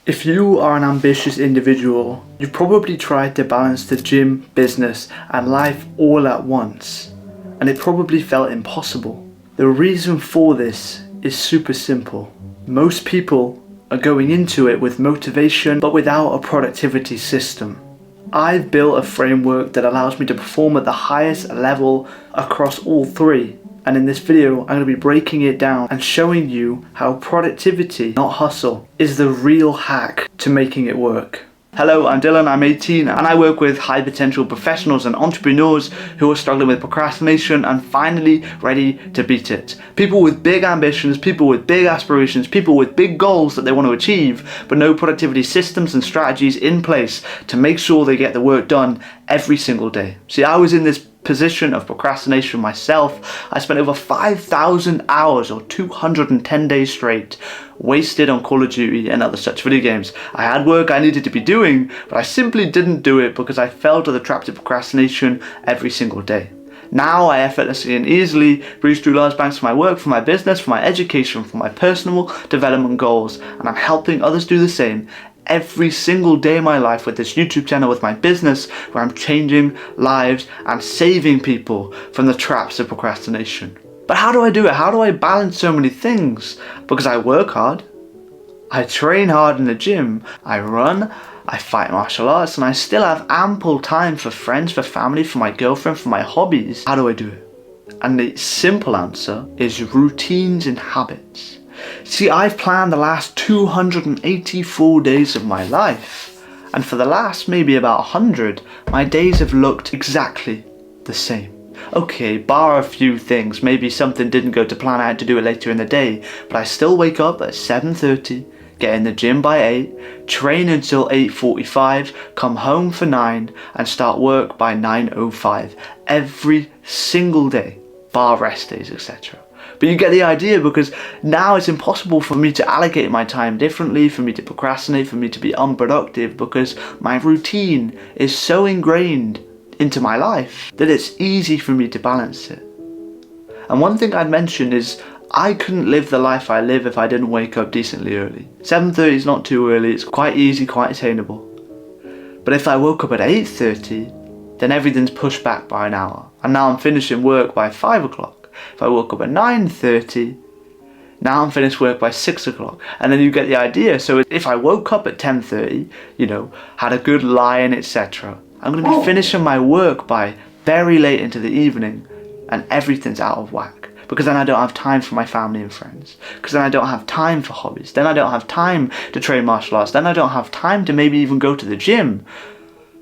If you are an ambitious individual, you've probably tried to balance the gym, business, and life all at once, and it probably felt impossible. The reason for this is super simple. Most people are going into it with motivation, but without a productivity system. I've built a framework that allows me to perform at the highest level across all three. And in this video, I'm going to be breaking it down and showing you how productivity, not hustle, is the real hack to making it work. Hello, I'm Dylan, I'm 18, and I work with high potential professionals and entrepreneurs who are struggling with procrastination and finally ready to beat it. People with big ambitions, people with big aspirations, people with big goals that they want to achieve, but no productivity systems and strategies in place to make sure they get the work done every single day. See, I was in this position of procrastination myself. I spent over 5,000 hours or 210 days straight wasted on Call of Duty and other such video games. I had work I needed to be doing, but I simply didn't do it because I fell to the trap of procrastination every single day. Now I effortlessly and easily breeze through large banks for my work, for my business, for my education, for my personal development goals, and I'm helping others do the same every single day of my life with this YouTube channel, with my business, where I'm changing lives and saving people from the traps of procrastination. But how do I do it? How do I balance so many things? Because I work hard, I train hard in the gym, I run, I fight martial arts, and I still have ample time for friends, for family, for my girlfriend, for my hobbies. How do I do it? And the simple answer is routines and habits. See, I've planned the last 284 days of my life, and for the last maybe about 100, my days have looked exactly the same. Okay, bar a few things, maybe something didn't go to plan, I had to do it later in the day, but I still wake up at 7:30, get in the gym by 8, train until 8:45, come home for 9, and start work by 9:05 every single day, bar rest days, etc. But you get the idea, because now it's impossible for me to allocate my time differently, for me to procrastinate, for me to be unproductive, because my routine is so ingrained into my life that it's easy for me to balance it. And one thing I'd mention is I couldn't live the life I live if I didn't wake up decently early. 7:30 is not too early, it's quite easy, quite attainable. But if I woke up at 8:30, then everything's pushed back by an hour. And now I'm finishing work by 5 o'clock. If I woke up at 9:30, now I'm finished work by 6 o'clock. And then you get the idea. So if I woke up at 10:30, had a good lie-in, etc., I'm going to be finishing my work by very late into the evening, and everything's out of whack. Because then I don't have time for my family and friends. Because then I don't have time for hobbies. Then I don't have time to train martial arts. Then I don't have time to maybe even go to the gym.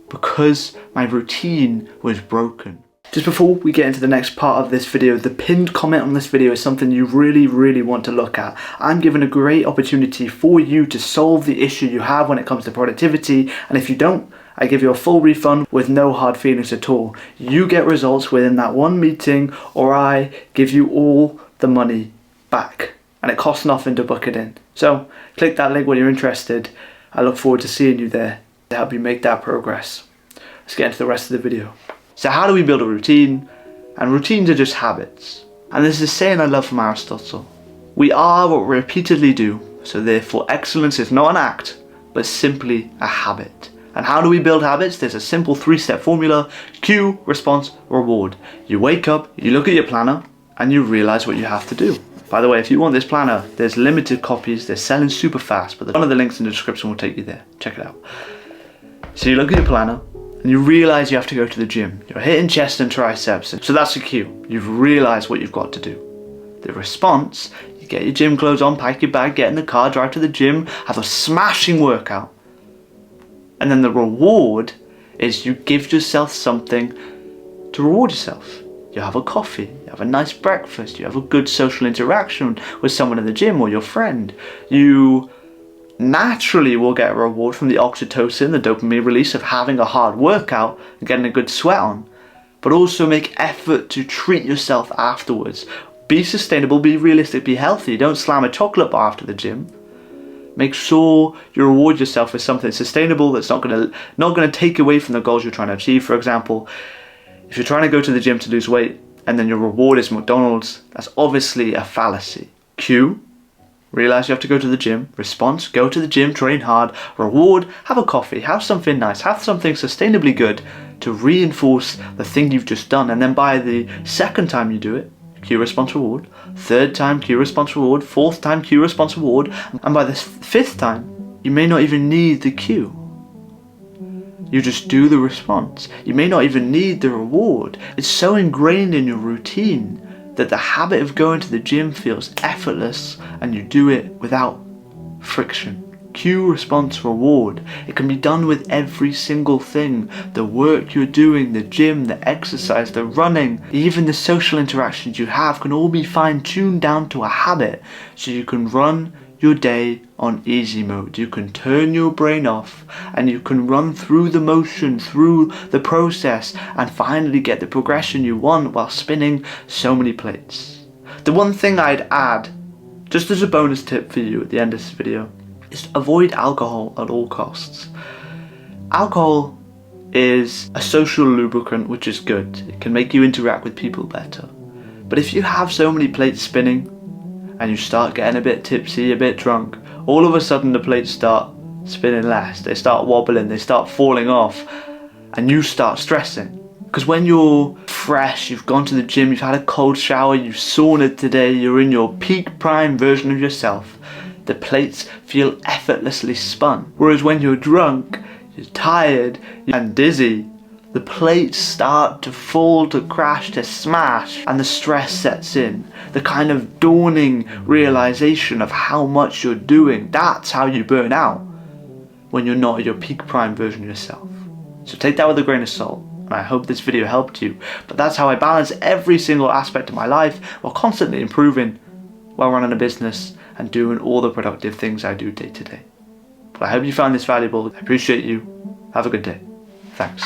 Because my routine was broken. Just before we get into the next part of this video, the pinned comment on this video is something you really want to look at. I'm given a great opportunity for you to solve the issue you have when it comes to productivity, and if you don't, I give you a full refund with no hard feelings at all. You get results within that one meeting, or I give you all the money back, and it costs nothing to book it in. So click that link when you're interested. I look forward to seeing you there to help you make that progress. Let's get into the rest of the video. So how do we build a routine? And routines are just habits. And there's this saying I love from Aristotle. We are what we repeatedly do, so therefore excellence is not an act, but simply a habit. And how do we build habits? There's a simple 3-step formula: cue, response, reward. You wake up, you look at your planner, and you realize what you have to do. By the way, if you want this planner, there's limited copies, they're selling super fast, but one of the links in the description will take you there. Check it out. So you look at your planner, and you realize you have to go to the gym. You're hitting chest and triceps, so that's the cue. You've realized what you've got to do. The response: you get your gym clothes on, pack your bag, get in the car, drive to the gym, have a smashing workout. And then the reward is you give yourself something to reward yourself. You have a coffee, you have a nice breakfast, you have a good social interaction with someone in the gym or your friend. You naturally will get a reward from the oxytocin, the dopamine release of having a hard workout and getting a good sweat on, but also make effort to treat yourself afterwards. Be sustainable, be realistic, be healthy. Don't slam a chocolate bar after the gym. Make sure you reward yourself with something sustainable that's not gonna take away from the goals you're trying to achieve. For example, if you're trying to go to the gym to lose weight and then your reward is McDonald's, that's obviously a fallacy. Cue, Realize you have to go to the gym. Response, go to the gym, train hard. Reward, have a coffee, have something nice, have something sustainably good to reinforce the thing you've just done. And then by the second time you do it, cue, response, reward. Third time, cue, response, reward. Fourth time, cue, response, reward. And by the fifth time, you may not even need the cue. You just do the response. You may not even need the reward. It's so ingrained in your routine that the habit of going to the gym feels effortless and you do it without friction. Cue, response, reward. It can be done with every single thing. The work you're doing, the gym, the exercise, the running, even the social interactions you have can all be fine-tuned down to a habit so you can run your day on easy mode. You can turn your brain off and you can run through the motion, through the process, and finally get the progression you want while spinning so many plates. The one thing I'd add, just as a bonus tip for you at the end of this video, is avoid alcohol at all costs. Alcohol is a social lubricant, which is good. It can make you interact with people better. But if you have so many plates spinning and you start getting a bit tipsy, a bit drunk, all of a sudden the plates start spinning less. They start wobbling, they start falling off, and you start stressing. Because when you're fresh, you've gone to the gym, you've had a cold shower, you've saunaed today, you're in your peak prime version of yourself, the plates feel effortlessly spun. Whereas when you're drunk, you're tired and dizzy, the plates start to fall, to crash, to smash, and the stress sets in. The kind of dawning realization of how much you're doing. That's how you burn out when you're not at your peak prime version of yourself. So take that with a grain of salt, and I hope this video helped you. But that's how I balance every single aspect of my life while constantly improving, while running a business and doing all the productive things I do day to day. But I hope you found this valuable. I appreciate you. Have a good day. Thanks.